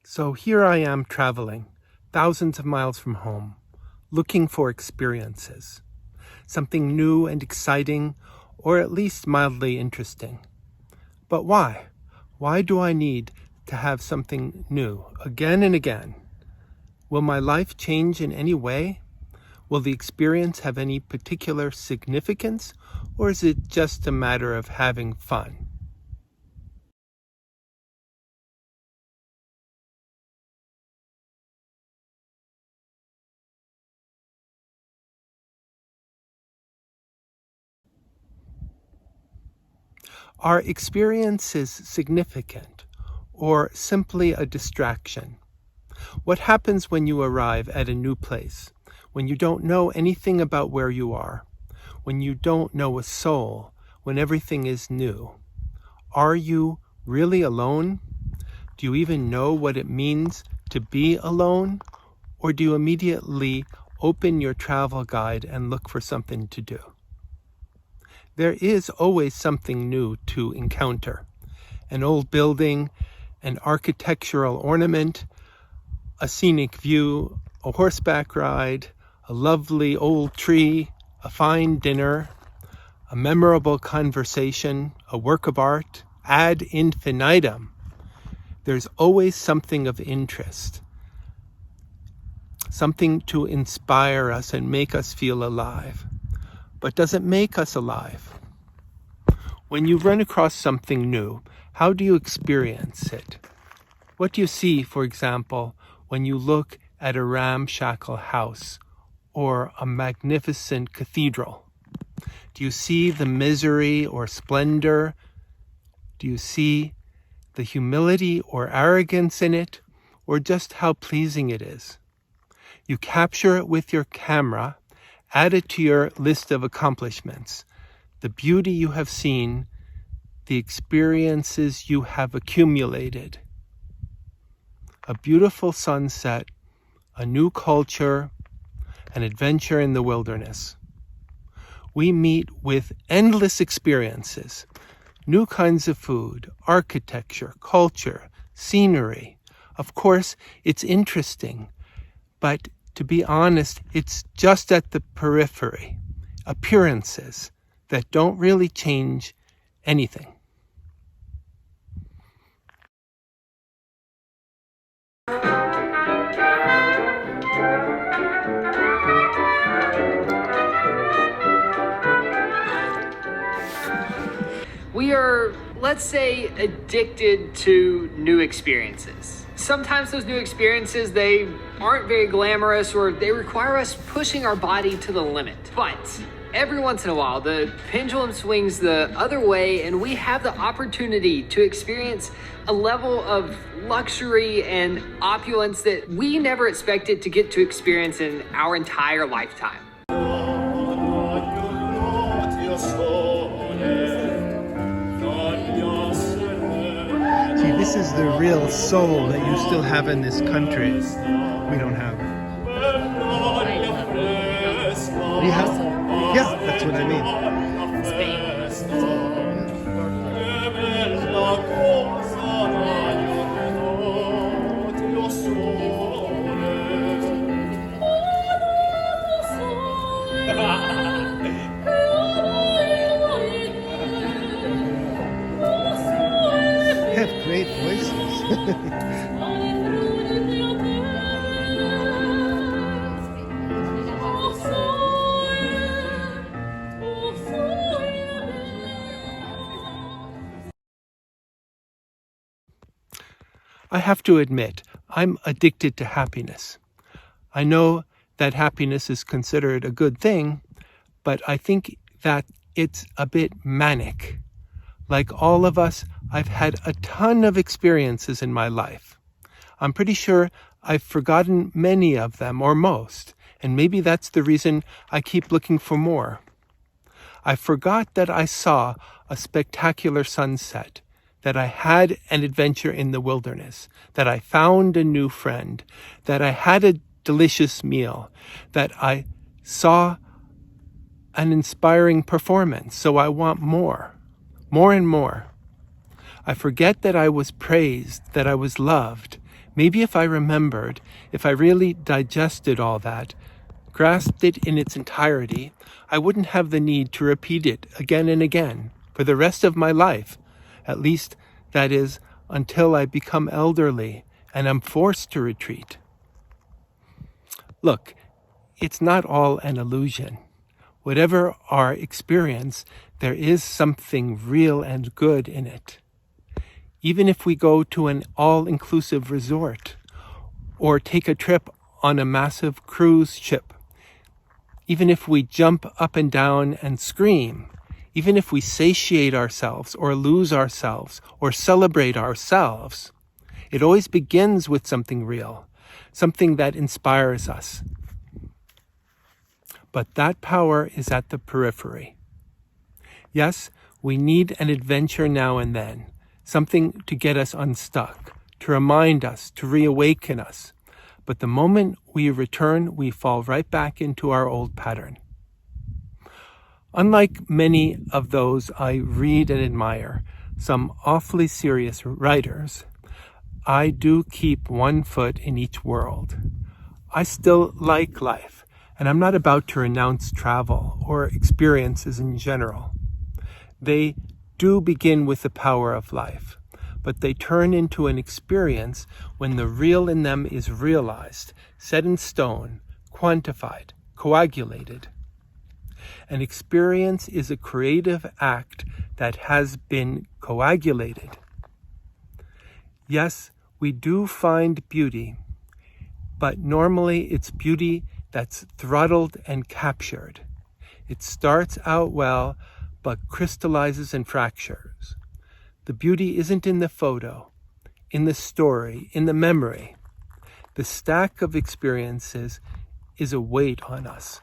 So here I am traveling, thousands of miles from home, looking for experiences, something new and exciting, or at least mildly interesting. But why? Why do I need to have something new again and again? Will my life change in any way? Will the experience have any particular significance, or is it just a matter of having fun? Are experiences significant or simply a distraction? What happens when you arrive at a new place, when you don't know anything about where you are, when you don't know a soul, when everything is new? Are you really alone? Do you even know what it means to be alone? Or do you immediately open your travel guide and look for something to do? There is always something new to encounter. An old building, an architectural ornament, a scenic view, a horseback ride, a lovely old tree, a fine dinner, a memorable conversation, a work of art, ad infinitum. There's always something of interest, something to inspire us and make us feel alive. But does it make us alive? When you run across something new, how do you experience it? What do you see, for example, when you look at a ramshackle house or a magnificent cathedral? Do you see the misery or splendor? Do you see the humility or arrogance in it, or just how pleasing it is? You capture it with your camera, add it to your list of accomplishments, the beauty you have seen, the experiences you have accumulated. A beautiful sunset, a new culture, an adventure in the wilderness. We meet with endless experiences, new kinds of food, architecture, culture, scenery. Of course, it's interesting, but to be honest, it's just at the periphery, appearances that don't really change anything. We are, let's say, addicted to new experiences. Sometimes those new experiences, they aren't very glamorous or they require us pushing our body to the limit. But every once in a while, the pendulum swings the other way and we have the opportunity to experience a level of luxury and opulence that we never expected to get to experience in our entire lifetime. See, this is the real soul that you still have in this country. We don't have it. Do you have? Yeah, that's what I mean. Spain. They have great voices. I have to admit, I'm addicted to happiness. I know that happiness is considered a good thing, but I think that it's a bit manic. Like all of us, I've had a ton of experiences in my life. I'm pretty sure I've forgotten many of them, or most, and maybe that's the reason I keep looking for more. I forgot that I saw a spectacular sunset, that I had an adventure in the wilderness, that I found a new friend, that I had a delicious meal, that I saw an inspiring performance, so I want more and more. I forget that I was praised, that I was loved, Maybe if I remembered, if I really digested all that, grasped it in its entirety, I wouldn't have the need to repeat it again and again for the rest of my life. At least, that is, until I become elderly and am forced to retreat. Look, it's not all an illusion. Whatever our experience, there is something real and good in it. Even if we go to an all-inclusive resort or take a trip on a massive cruise ship, even if we jump up and down and scream, even if we satiate ourselves or lose ourselves or celebrate ourselves, it always begins with something real, something that inspires us. But that power is at the periphery. Yes, we need an adventure now and then, something to get us unstuck, to remind us, to reawaken us. But the moment we return, we fall right back into our old pattern. Unlike many of those I read and admire, some awfully serious writers, I do keep one foot in each world. I still like life, and I'm not about to renounce travel or experiences in general. They do begin with the power of life, but they turn into an experience when the real in them is realized, set in stone, quantified, coagulated. An experience is a creative act that has been coagulated. Yes, we do find beauty, but normally it's beauty that's throttled and captured. It starts out well, but crystallizes and fractures. The beauty isn't in the photo, in the story, in the memory. The stack of experiences is a weight on us.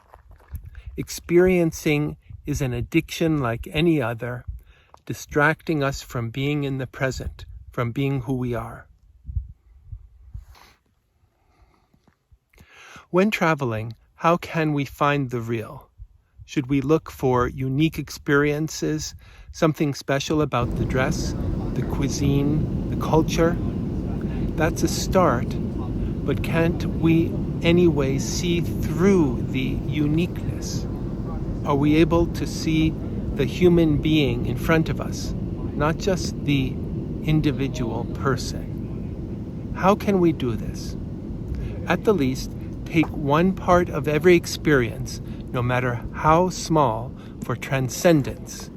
Experiencing is an addiction like any other, distracting us from being in the present, from being who we are. When traveling, how can we find the real? Should we look for unique experiences, something special about the dress, the cuisine, the culture? That's a start, but can't we anyway see through the uniqueness? Are we able to see the human being in front of us, not just the individual person? How can we do this? At the least, take one part of every experience, no matter how small, for transcendence.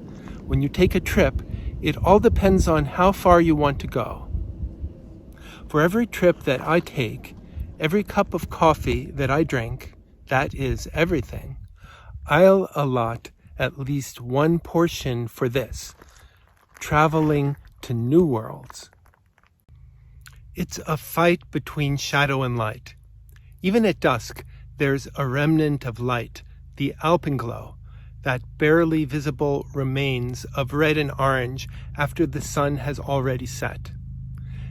When you take a trip, it all depends on how far you want to go. For every trip that I take, every cup of coffee that I drink, that is everything, I'll allot at least one portion for this, traveling to new worlds. It's a fight between shadow and light. Even at dusk, there's a remnant of light, the alpenglow, that barely visible remains of red and orange after the sun has already set.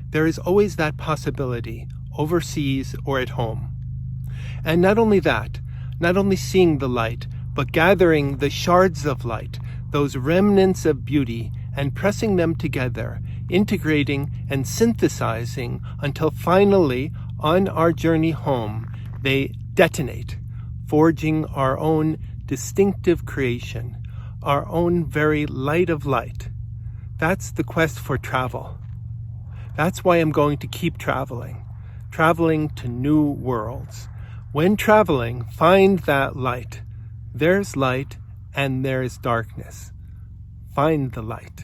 There is always that possibility, overseas or at home. And not only that, not only seeing the light, but gathering the shards of light, those remnants of beauty, and pressing them together, integrating and synthesizing until finally, on our journey home, they detonate, forging our own distinctive creation, our own very light of light. That's the quest for travel. That's why I'm going to keep traveling to new worlds. When traveling, find that light. There's light and there's darkness. Find the light.